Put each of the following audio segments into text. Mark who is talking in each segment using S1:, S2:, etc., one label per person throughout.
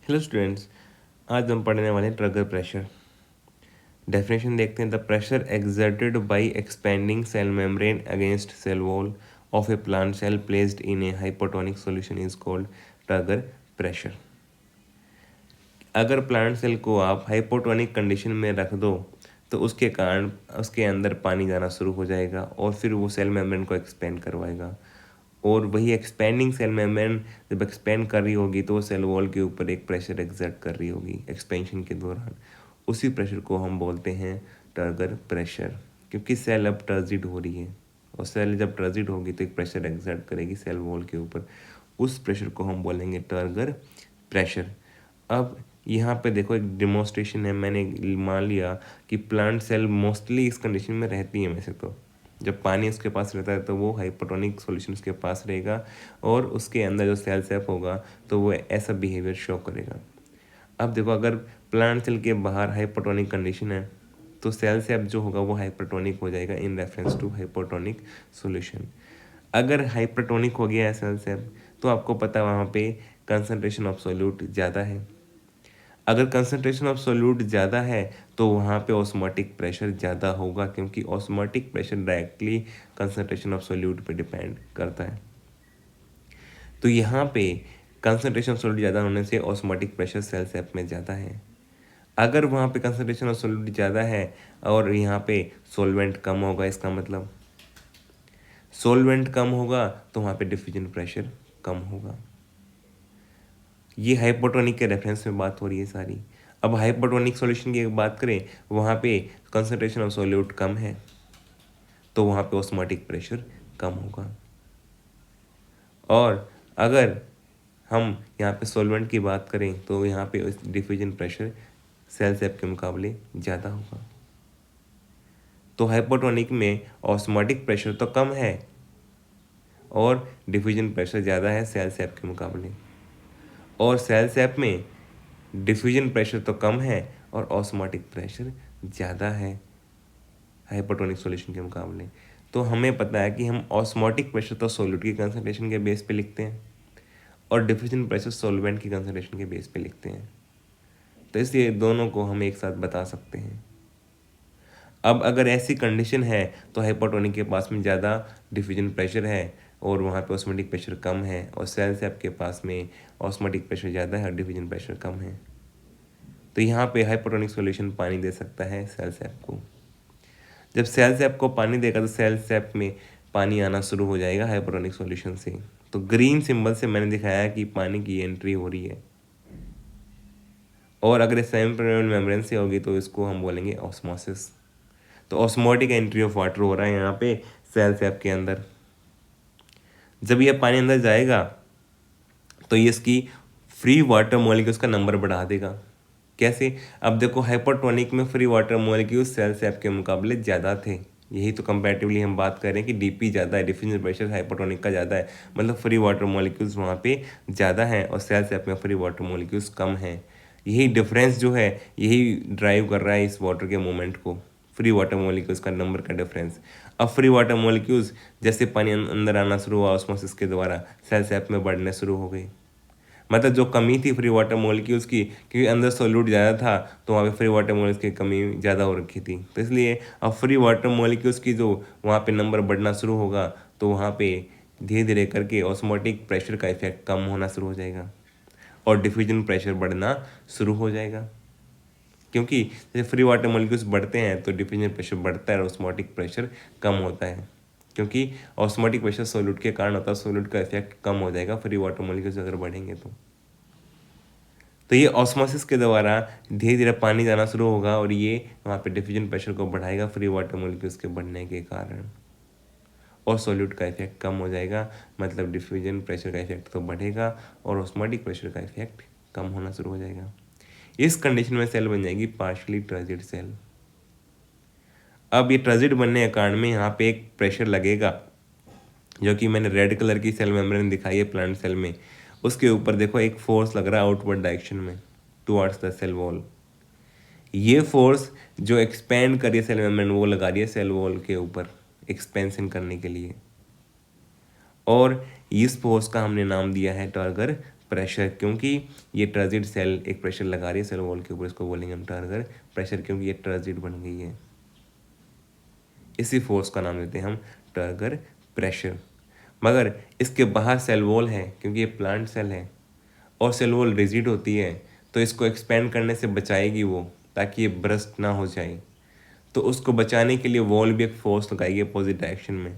S1: Hello students, आज हम पढ़ने वाले हैं ट्रिगर प्रेशर। डेफिनेशन देखते हैं। The pressure exerted by expanding cell membrane against cell wall of a plant cell placed in a hypotonic solution is called turgor pressure. अगर plant cell को आप हाइपोटोनिक कंडीशन में रख दो तो उसके कारण उसके अंदर पानी जाना शुरू हो जाएगा और फिर वो सेल मेम्ब्रेन को एक्सपेंड करवाएगा। और वही एक्सपेंडिंग सेल मेम्ब्रेन जब एक्सपेंड कर रही होगी तो वो सेल वॉल के ऊपर एक प्रेशर एक्सर्ट कर रही होगी एक्सपेंशन के दौरान। उसी प्रेशर को हम बोलते हैं ट्रिगर प्रेशर, क्योंकि सेल अब ट्रांजिट हो रही है और सेल जब ट्रांजिट होगी तो एक प्रेशर एक्सर्ट करेगी सेल वॉल के ऊपर। उस प्रेशर को हम बोलेंगे ट्रिगर प्रेशर। अब यहाँ पे देखो एक डिमॉन्स्ट्रेशन है। मैंने मान लिया कि प्लांट सेल मोस्टली इस कंडीशन में रहती है। वैसे तो जब पानी उसके पास रहता है तो वो हाइपोटोनिक सॉल्यूशन उसके पास रहेगा और उसके अंदर जो सेल सेप होगा तो वो ऐसा बिहेवियर शो करेगा। अब देखो, अगर प्लांट सेल के बाहर हाइपोटोनिक कंडीशन है तो सेल सेप जो होगा वो हाइपरटोनिक हो जाएगा in reference to hypotonic solution. अगर हाइपरटोनिक हो गया है सेल सेप तो आपको पता है वहाँ पे कंसनट्रेशन ऑफ सॉल्यूट ज़्यादा है। अगर कंसंट्रेशन ऑफ सोल्यूट ज़्यादा है तो वहाँ पे ऑस्मोटिक प्रेशर ज़्यादा होगा, क्योंकि osmotic pressure directly concentration of solute पे डिपेंड करता है। तो यहाँ पे कंसंट्रेशन ऑफ सोल्यूट ज़्यादा होने से ऑस्मोटिक प्रेशर सेल सेप में ज़्यादा है। अगर वहाँ पे कंसंट्रेशन ऑफ सोल्यूट ज़्यादा है और यहाँ पे सोलवेंट कम होगा, इसका मतलब सोलवेंट कम होगा तो वहाँ पे डिफ्यूजन प्रेशर कम होगा। ये हाइपोटोनिक के रेफरेंस में बात हो रही है सारी। अब हाइपोटोनिक सॉल्यूशन की बात करें, वहाँ पे कंसंट्रेशन ऑफ सॉल्यूट कम है तो वहाँ पे ऑस्मोटिक प्रेशर कम होगा। और अगर हम यहाँ पे सॉल्वेंट की बात करें तो यहाँ पे डिफ्यूजन प्रेशर सेल सेप के मुकाबले ज़्यादा होगा। तो हाइपोटोनिक में ऑस्मोटिक प्रेशर तो कम है और डिफ्यूजन प्रेशर ज़्यादा है सेल सेप के मुकाबले। और सेल सेप में डिफ्यूजन प्रेशर तो कम है और ऑस्मोटिक प्रेशर ज़्यादा है हाइपोटोनिक सॉल्यूशन के मुकाबले। तो हमें पता है कि हम ऑस्मोटिक प्रेशर तो सॉल्यूट की कंसंट्रेशन के बेस पे लिखते हैं और डिफ्यूजन प्रेशर सॉल्वेंट की कंसंट्रेशन के बेस पे लिखते हैं। तो इसलिए दोनों को हम एक साथ बता सकते हैं। अब अगर ऐसी कंडीशन है तो हाइपोटोनिक के पास में ज़्यादा डिफ्यूजन प्रेशर है और वहाँ पे ऑस्मोटिक प्रेशर कम है, और सेल सेप के पास में ऑस्मोटिक प्रेशर ज़्यादा है और डिफ्यूजन प्रेशर कम है। तो यहाँ पे हाइपोटोनिक सॉल्यूशन पानी दे सकता है सेल सेप को। जब सेल सेप को पानी देगा तो सेल सेप में पानी आना शुरू हो जाएगा हाइपोटोनिक सॉल्यूशन से। तो ग्रीन सिंबल से मैंने दिखाया कि पानी की एंट्री हो रही है। और अगर ये सेमी मेम्ब्रेन से होगी तो इसको हम बोलेंगे ऑस्मोसिस। तो ऑस्मोटिक एंट्री ऑफ वाटर हो रहा है यहाँ पे सेल सेप के अंदर। जब ये पानी अंदर जाएगा तो ये इसकी फ्री वाटर मॉलिक्यूल्स का नंबर बढ़ा देगा। कैसे? अब देखो, हाइपोटोनिक में फ्री वाटर मॉलिक्यूल्स सेल सेप के मुकाबले ज़्यादा थे। यही तो कंपैरेटिवली हम बात कर रहे हैं कि डीपी ज़्यादा है, डिफ्यूजन प्रेशर हाइपोटोनिक का ज़्यादा है, मतलब फ्री वाटर मॉलिक्यूल्स वहाँ पे ज़्यादा हैं और सेल सेप में फ्री वाटर मॉलिक्यूल्स कम हैं। यही डिफरेंस जो है यही ड्राइव कर रहा है इस वाटर के मूवमेंट को, फ्री वाटर मॉलिक्यूल्स का नंबर का डिफरेंस। अब फ्री वाटर मॉलिक्यूल्स जैसे पानी अंदर आना शुरू हुआ ऑस्मोसिस के द्वारा सेल सेप में बढ़ने शुरू हो गई। मतलब जो कमी थी फ्री वाटर मॉलिक्यूल्स की, क्योंकि अंदर सोल्यूट ज़्यादा था तो वहाँ पे फ्री वाटर मॉलिक्यूल्स की कमी ज़्यादा हो रखी थी। तो इसलिए अब फ्री वाटर मॉलिक्यूल्स की जो वहाँ पे नंबर बढ़ना शुरू होगा तो वहाँ पे धीरे धीरे करके ऑस्मोटिक प्रेशर का इफेक्ट कम होना शुरू हो जाएगा और डिफ्यूजन प्रेशर बढ़ना शुरू हो जाएगा। क्योंकि जैसे फ्री वाटर मॉलिक्यूल्स बढ़ते हैं तो डिफ्यूजन प्रेशर बढ़ता है और ऑस्मोटिक प्रेशर कम होता है, क्योंकि ऑस्मोटिक प्रेशर सोल्यूट के कारण होता है। सोल्यूट का इफेक्ट कम हो जाएगा फ्री वाटर मॉलिक्यूल्स अगर बढ़ेंगे तो ये ऑस्मोसिस के द्वारा धीरे धीरे पानी जाना शुरू होगा और ये वहाँ पे डिफ्यूजन प्रेशर को बढ़ाएगा फ्री वाटर मॉलिक्यूल्स के बढ़ने के कारण, और सोल्यूट का इफेक्ट कम हो जाएगा। मतलब डिफ्यूजन प्रेशर का इफेक्ट तो बढ़ेगा और ऑस्मोटिक प्रेशर का इफेक्ट कम होना शुरू हो जाएगा। इस कंडीशन में सेल बन जाएगी पार्शली ट्रांजिट सेल। अब ये ट्रांजिट बनने के कारण में यहाँ पे एक प्रेशर लगेगा, जो कि मैंने रेड कलर की सेल मेम्ब्रेन दिखाई है प्लांट सेल में। उसके ऊपर देखो एक फोर्स लग रहा है आउटवर्ड डायरेक्शन में टुवर्ड्स द सेल वॉल। ये फोर्स जो एक्सपेंड कर रही है सेल मेम्ब्रेन वो लगा रही है सेल वॉल के ऊपर एक्सपेंशन करने के लिए, और इस फोर्स का हमने नाम दिया है ट्रिगर प्रेशर, क्योंकि ये ट्रांजिट सेल एक प्रेशर लगा रही है सेल वॉल के ऊपर, इसको बोलेंगे हम टर्गर प्रेशर, क्योंकि ये ट्रांजिट बन गई है। इसी फोर्स का नाम देते हैं हम टर्गर प्रेशर। मगर इसके बाहर सेल वॉल है, क्योंकि ये प्लांट सेल है और सेल वॉल रिजिड होती है, तो इसको एक्सपेंड करने से बचाएगी वो, ताकि ये ब्रस्ट ना हो जाए। तो उसको बचाने के लिए वॉल भी एक फोर्स लगाएगी अपोजिट डायरेक्शन में,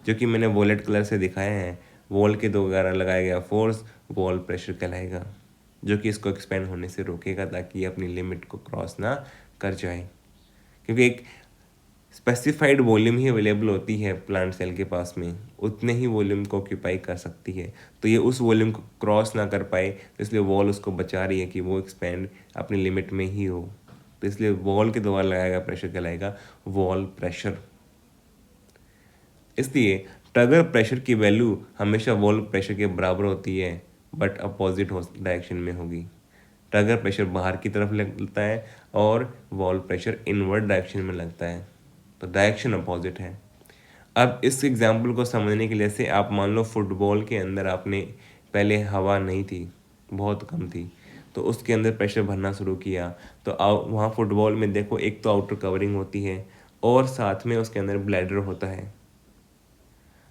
S1: जो कि मैंने वॉलेट कलर से दिखाया है। वॉल के द्वारा लगाया गया फोर्स वॉल प्रेशर कहलाएगा, जो कि इसको एक्सपेंड होने से रोकेगा, ताकि ये अपनी लिमिट को क्रॉस ना कर जाए। क्योंकि एक स्पेसिफाइड वॉल्यूम ही अवेलेबल होती है प्लांट सेल के पास में, उतने ही वॉल्यूम को ऑक्यूपाई कर सकती है। तो ये उस वॉल्यूम को क्रॉस ना कर पाए, तो इसलिए वॉल उसको बचा रही है कि वो एक्सपेंड अपनी लिमिट में ही हो। तो इसलिए वॉल के द्वारा लगाया गया प्रेशर कहलाएगा वॉल प्रेशर। इसलिए टगर प्रेशर की वैल्यू हमेशा वॉल प्रेशर के बराबर होती है, बट अपोजिट डायरेक्शन में होगी। टगर प्रेशर बाहर की तरफ लगता है और वॉल प्रेशर इनवर्ड डायरेक्शन में लगता है, तो डायरेक्शन अपोजिट है। अब इस एग्जाम्पल को समझने के लिए से आप मान लो फुटबॉल के अंदर आपने पहले हवा नहीं थी, बहुत कम थी, तो उसके अंदर प्रेशर भरना शुरू किया, तो वहाँ फुटबॉल में देखो एक तो आउटर कवरिंग होती है और साथ में उसके अंदर ब्लैडर होता है।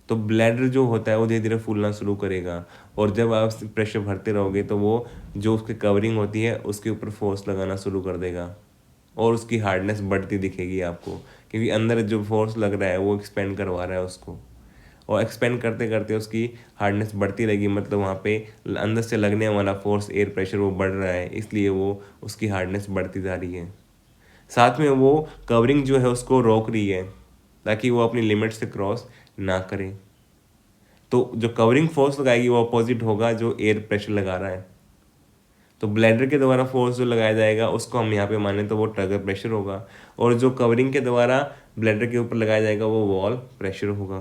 S1: तो ब्लैडर जो होता है वो धीरे धीरे फूलना शुरू करेगा, और जब आप प्रेशर भरते रहोगे तो वो जो उसकी कवरिंग होती है उसके ऊपर फोर्स लगाना शुरू कर देगा, और उसकी हार्डनेस बढ़ती दिखेगी आपको, क्योंकि अंदर जो फोर्स लग रहा है वो एक्सपेंड करवा रहा है उसको, और एक्सपेंड करते करते उसकी हार्डनेस बढ़ती रहेगी। मतलब वहाँ पे अंदर से लगने वाला फोर्स एयर प्रेशर वो बढ़ रहा है, इसलिए वो उसकी हार्डनेस बढ़ती जा रही है। साथ में वो कवरिंग जो है उसको रोक रही है, ताकि वो अपनी लिमिट से क्रॉस ना करे। तो जो कवरिंग फोर्स लगाएगी वो अपोजिट होगा जो एयर प्रेशर लगा रहा है। तो ब्लैडर के द्वारा फोर्स जो लगाया जाएगा उसको हम यहाँ पे माने तो वो टगर प्रेशर होगा, और जो कवरिंग के द्वारा ब्लैडर के ऊपर लगाया जाएगा वो वॉल प्रेशर होगा।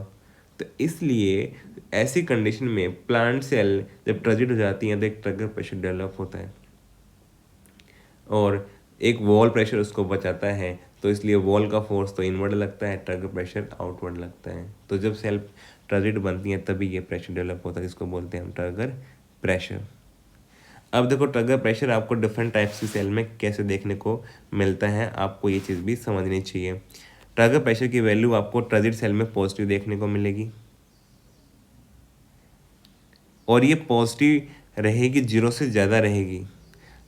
S1: तो इसलिए ऐसी कंडीशन में प्लांट सेल जब ट्रांजिट हो जाती हैं तो एक टगर प्रेशर डेवलप होता है, और एक वॉल प्रेशर उसको बचाता है। तो इसलिए वॉल का फोर्स तो इनवर्ड लगता है, टगर प्रेशर आउटवर्ड लगता है। तो जब सेल ट्रांजिट बनती है तभी ये प्रेशर डेवलप होता है, जिसको बोलते हैं हम टगर प्रेशर। अब देखो टगर प्रेशर आपको डिफरेंट टाइप्स की सेल में कैसे देखने को मिलता है, आपको ये चीज़ भी समझनी चाहिए। टगर प्रेशर की वैल्यू आपको ट्रांजिट सेल में पॉजिटिव देखने को मिलेगी, और ये पॉजिटिव रहेगी, जीरो से ज़्यादा रहेगी।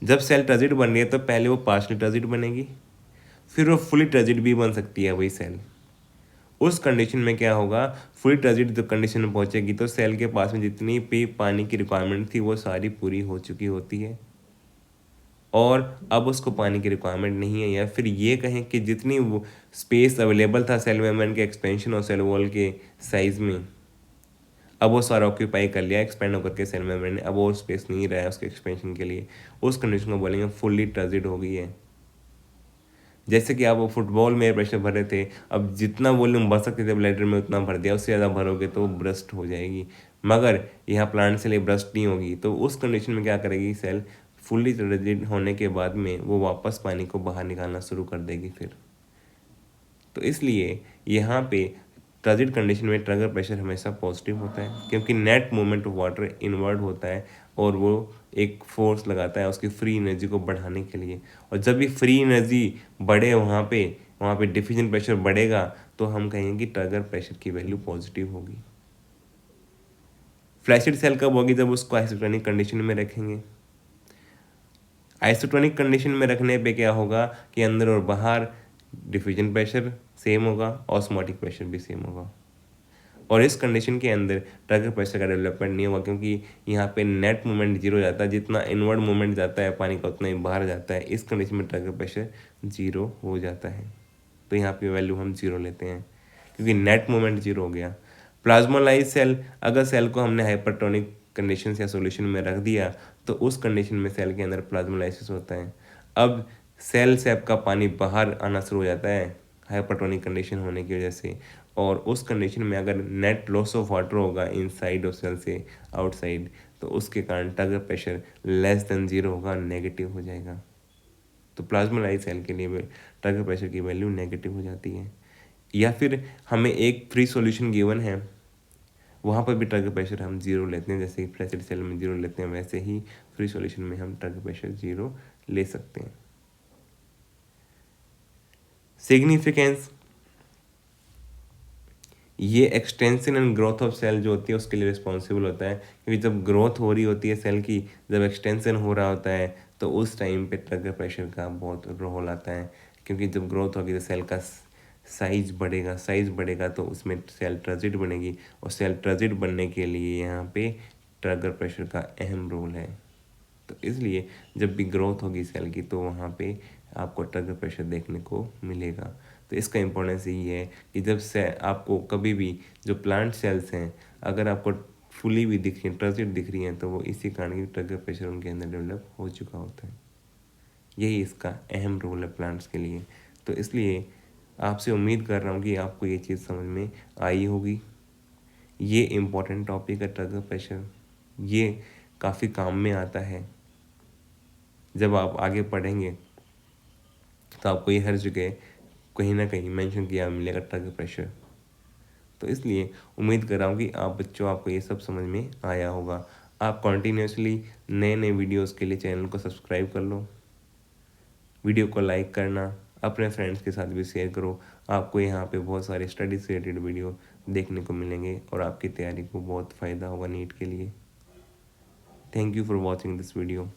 S1: जब सेल ट्रांजिट बन रही है तो पहले वो पार्शली ट्रांजिट बनेगी, फिर वो फुली ट्रांजिट भी बन सकती है वही सेल। उस कंडीशन में क्या होगा, फुली ट्रांजिट जब कंडीशन में पहुंचेगी तो सेल के पास में जितनी भी पानी की रिक्वायरमेंट थी वो सारी पूरी हो चुकी होती है, और अब उसको पानी की रिक्वायरमेंट नहीं है। या फिर ये कहें कि जितनी वो स्पेस अवेलेबल था सेल मेम्ब्रेन के एक्सपेंशन और सेल वॉल के साइज में, अब वो सारा ऑक्यूपाई कर लिया एक्सपेंड होकर के सेल मेम्ब्रेन ने, अब वो स्पेस नहीं रहा है उसके एक्सपेंशन के लिए। उस कंडीशन को बोलेंगे फुल्ली ट्रांजिट हो गई है। जैसे कि आप वो फुटबॉल में प्रेशर भर रहे थे, अब जितना वॉल्यूम भर सकते थे ब्लैडर में उतना भर दिया, उससे ज़्यादा भरोगे तो वो ब्रस्ट हो जाएगी। मगर यहाँ प्लांट सेल ये ब्रस्ट नहीं होगी, तो उस कंडीशन में क्या करेगी सेल, फुल्ली रिजिड होने के बाद में वो वापस पानी को बाहर निकालना शुरू कर देगी फिर। तो इसलिए यहाँ पे ट्रांजिट कंडीशन में ट्रगर प्रेशर हमेशा पॉजिटिव होता है, क्योंकि net movement of water inward होता है, और वो एक फोर्स लगाता है उसकी फ्री एनर्जी को बढ़ाने के लिए। और जब भी फ्री एनर्जी बढ़े वहाँ पे डिफ्यूजन प्रेशर बढ़ेगा, तो हम कहेंगे कि ट्रगर प्रेशर की वैल्यू पॉजिटिव होगी। फ्लैशिड सेल कब होगी, जब उसको आइसोटोनिक कंडीशन में रखेंगे। आइसोटोनिक कंडीशन में रखने पे क्या होगा कि अंदर और बाहर डिफ्यूजन प्रेशर सेम होगा, ऑस्मोटिक प्रेशर भी सेम होगा, और इस कंडीशन के अंदर ट्रगर प्रेशर का डेवलपमेंट नहीं होगा, क्योंकि यहाँ पे नेट मूवमेंट जीरो जाता है, जितना इनवर्ड मूवमेंट जाता है पानी का उतना ही बाहर जाता है। इस कंडीशन में ट्रगर प्रेशर जीरो हो जाता है, तो यहाँ पे वैल्यू हम जीरो लेते हैं, क्योंकि नेट मूवमेंट जीरो हो गया। प्लाज्मोलाइज सेल, अगर सेल को हमने हाइपरटोनिक कंडीशन या सोल्यूशन में रख दिया तो उस कंडीशन में सेल के अंदर प्लाज्मोलाइसिस होता है। अब सेल से आपका पानी बाहर आना शुरू हो जाता है हाइपरटोनिक कंडीशन होने की वजह से, और उस कंडीशन में अगर नेट लॉस ऑफ वाटर होगा इनसाइड ऑफ सेल से आउटसाइड, तो उसके कारण turgor pressure less than zero होगा, नेगेटिव हो जाएगा। तो प्लाज्मोलाइज सेल के लिए टगर प्रेशर की वैल्यू नेगेटिव हो जाती है। या फिर हमें एक फ्री सॉल्यूशन गिवन है, वहाँ पर भी ट्रगर प्रेशर हम 0 लेते हैं, जैसे कि फ्लैशेड सेल में 0 लेते हैं, वैसे ही फ्री सॉल्यूशन में हम ट्रगर प्रेशर 0 ले सकते हैं। सिग्निफिकेंस, ये extension and growth of cell जो होती है उसके लिए रिस्पॉन्सिबल होता है, क्योंकि जब ग्रोथ हो रही होती है सेल की, जब एक्सटेंशन हो रहा होता है, तो उस टाइम पे ट्रगर प्रेशर का बहुत रोल आता है, क्योंकि जब ग्रोथ होगी तो सेल का साइज बढ़ेगा तो उसमें सेल ट्रांजिट बनेगी, और सेल ट्रांजिट बनने के लिए यहाँ पे ट्रगर प्रेशर का अहम रोल है। तो इसलिए जब भी ग्रोथ होगी सेल की तो वहाँ पे आपको ट्रगर प्रेशर देखने को मिलेगा। तो इसका इम्पोर्टेंस ये है कि जब से आपको कभी भी जो प्लांट सेल्स हैं अगर आपको फुली भी दिख रही हैं, ट्रांजिट दिख रही हैं, तो वो इसी कारण की ट्रगर प्रेशर उनके अंदर डेवलप हो चुका होता है। यही इसका अहम रोल है प्लांट्स के लिए। तो इसलिए आपसे उम्मीद कर रहा हूँ कि आपको ये चीज़ समझ में आई होगी। ये इम्पोर्टेंट टॉपिक है ट्रगर प्रेशर, ये काफ़ी काम में आता है। जब आप आगे पढ़ेंगे तो आपको ये हर जगह कहीं ना कहीं मेंशन किया मिलेगा ट्रगर प्रेशर। तो इसलिए उम्मीद कर रहा हूँ कि आप बच्चों आपको ये सब समझ में आया होगा। आप कॉन्टीन्यूसली नए नए वीडियोस के लिए चैनल को सब्सक्राइब कर लो, वीडियो को लाइक करना, अपने फ्रेंड्स के साथ भी शेयर करो। आपको यहाँ पे बहुत सारे स्टडी से रिलेटेड वीडियो देखने को मिलेंगे और आपकी तैयारी को बहुत फ़ायदा होगा नीट के लिए। Thank you for watching this video.